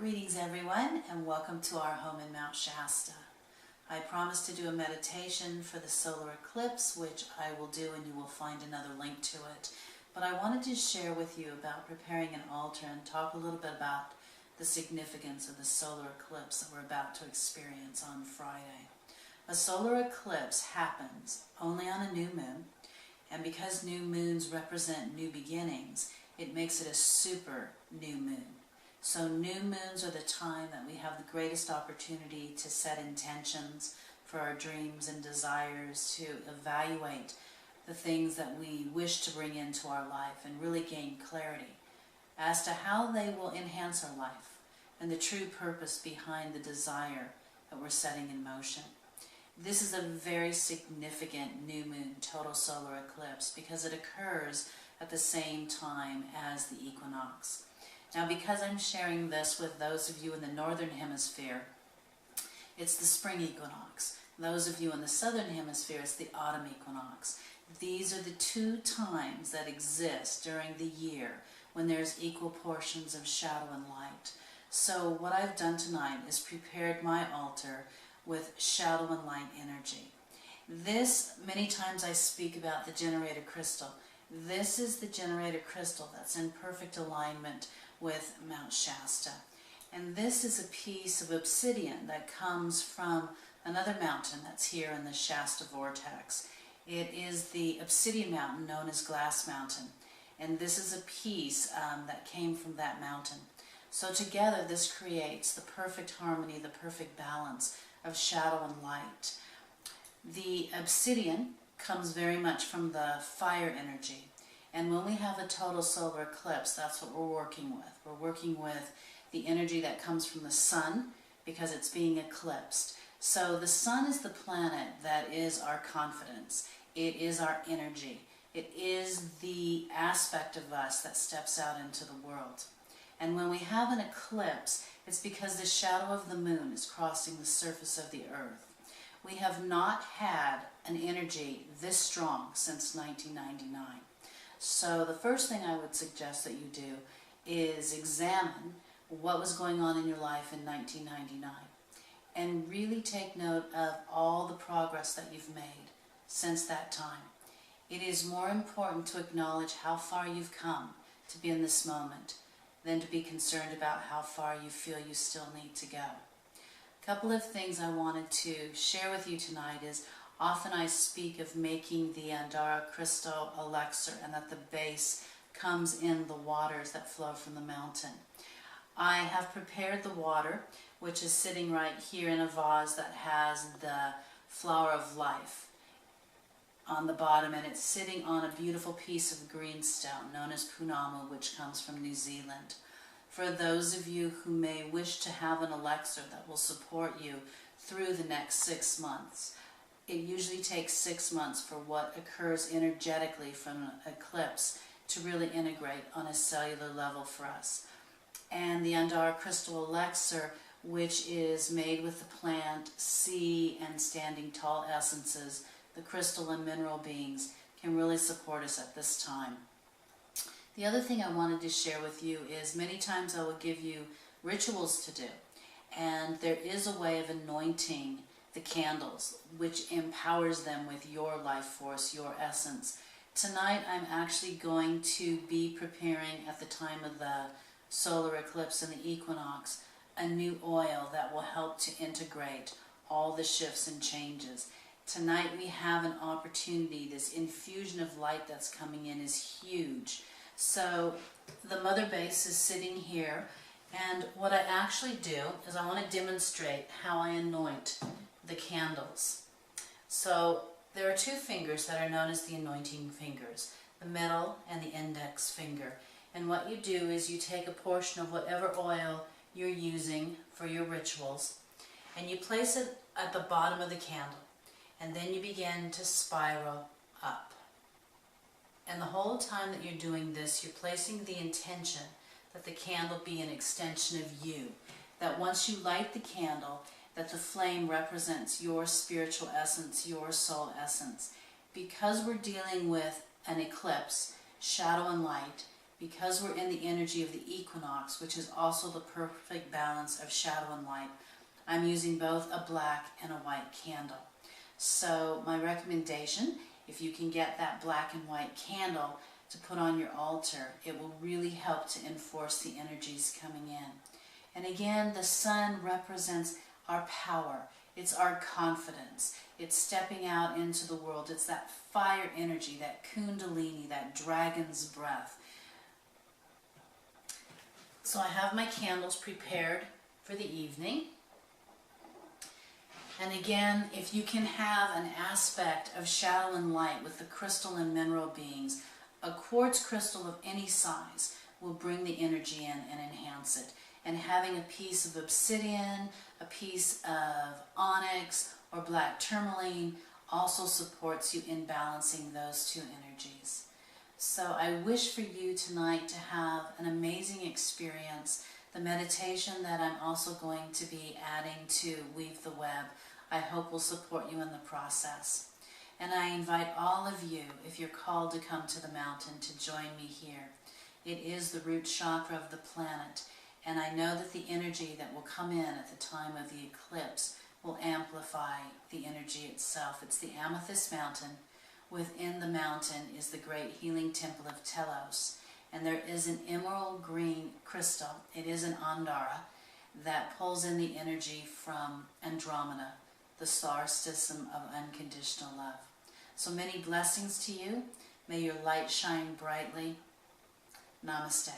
Greetings everyone, and welcome to our home in Mount Shasta. I promised to do a meditation for the solar eclipse, which I will do, and you will find another link to it. But I wanted to share with you about preparing an altar and talk a little bit about the significance of the solar eclipse that we're about to experience on Friday. A solar eclipse happens only on a new moon, and because new moons represent new beginnings, it makes it a super new moon. So new moons are the time that we have the greatest opportunity to set intentions for our dreams and desires, to evaluate the things that we wish to bring into our life and really gain clarity as to how they will enhance our life and the true purpose behind the desire that we're setting in motion. This is a very significant new moon total solar eclipse because it occurs at the same time as the equinox. Now, because I'm sharing this with those of you in the northern hemisphere, it's the spring equinox. Those of you in the southern hemisphere, it's the autumn equinox. These are the two times that exist during the year when there's equal portions of shadow and light. So what I've done tonight is prepared my altar with shadow and light energy. This, many times I speak about the generator crystal. This is the generator crystal that's in perfect alignment with Mount Shasta. And this is a piece of obsidian that comes from another mountain that's here in the Shasta vortex. It is the obsidian mountain known as Glass Mountain. And this is a piece that came from that mountain. So together this creates the perfect harmony, the perfect balance of shadow and light. The obsidian comes very much from the fire energy. And when we have a total solar eclipse, that's what we're working with. We're working with the energy that comes from the sun because it's being eclipsed. So the sun is the planet that is our confidence. It is our energy. It is the aspect of us that steps out into the world. And when we have an eclipse, it's because the shadow of the moon is crossing the surface of the earth. We have not had an energy this strong since 1999. So the first thing I would suggest that you do is examine what was going on in your life in 1999 and really take note of all the progress that you've made since that time. It is more important to acknowledge how far you've come to be in this moment than to be concerned about how far you feel you still need to go. A couple of things I wanted to share with you tonight is often I speak of making the Andara crystal elixir and that the base comes in the waters that flow from the mountain. I have prepared the water, which is sitting right here in a vase that has the flower of life on the bottom, and it's sitting on a beautiful piece of greenstone known as punamu, which comes from New Zealand. For those of you who may wish to have an elixir that will support you through the next 6 months, it usually takes 6 months for what occurs energetically from an eclipse to really integrate on a cellular level for us. And the Andara crystal elixir, which is made with the plant, sea, and standing tall essences, the crystal and mineral beings, can really support us at this time. The other thing I wanted to share with you is many times I will give you rituals to do. And there is a way of anointing the candles, which empowers them with your life force, your essence. Tonight I'm actually going to be preparing at the time of the solar eclipse and the equinox a new oil that will help to integrate all the shifts and changes. Tonight we have an opportunity. This infusion of light that's coming in is huge. So the mother base is sitting here, and what I actually do is I want to demonstrate how I anoint the candles. So there are two fingers that are known as the anointing fingers, the middle and the index finger. And what you do is you take a portion of whatever oil you're using for your rituals and you place it at the bottom of the candle, and then you begin to spiral up. And the whole time that you're doing this, you're placing the intention that the candle be an extension of you, that once you light the candle, that the flame represents your spiritual essence, your soul essence. Because we're dealing with an eclipse, shadow and light, because we're in the energy of the equinox, which is also the perfect balance of shadow and light, I'm using both a black and a white candle. So my recommendation, if you can get that black and white candle to put on your altar, it will really help to enforce the energies coming in. And again, the sun represents our power. It's our confidence. It's stepping out into the world. It's that fire energy, that kundalini, that dragon's breath. So I have my candles prepared for the evening. And again, if you can have an aspect of shadow and light with the crystal and mineral beings, a quartz crystal of any size will bring the energy in and enhance it. And having a piece of obsidian, a piece of onyx, or black tourmaline also supports you in balancing those two energies. So I wish for you tonight to have an amazing experience. The meditation that I'm also going to be adding to Weave the Web, I hope will support you in the process. And I invite all of you, if you're called to come to the mountain, to join me here. It is the root chakra of the planet, and I know that the energy that will come in at the time of the eclipse will amplify the energy itself. It's the Amethyst Mountain. Within the mountain is the great healing temple of Telos, and there is an emerald green crystal. It is an Andara that pulls in the energy from Andromeda, the star system of unconditional love. So many blessings to you. May your light shine brightly. Namaste.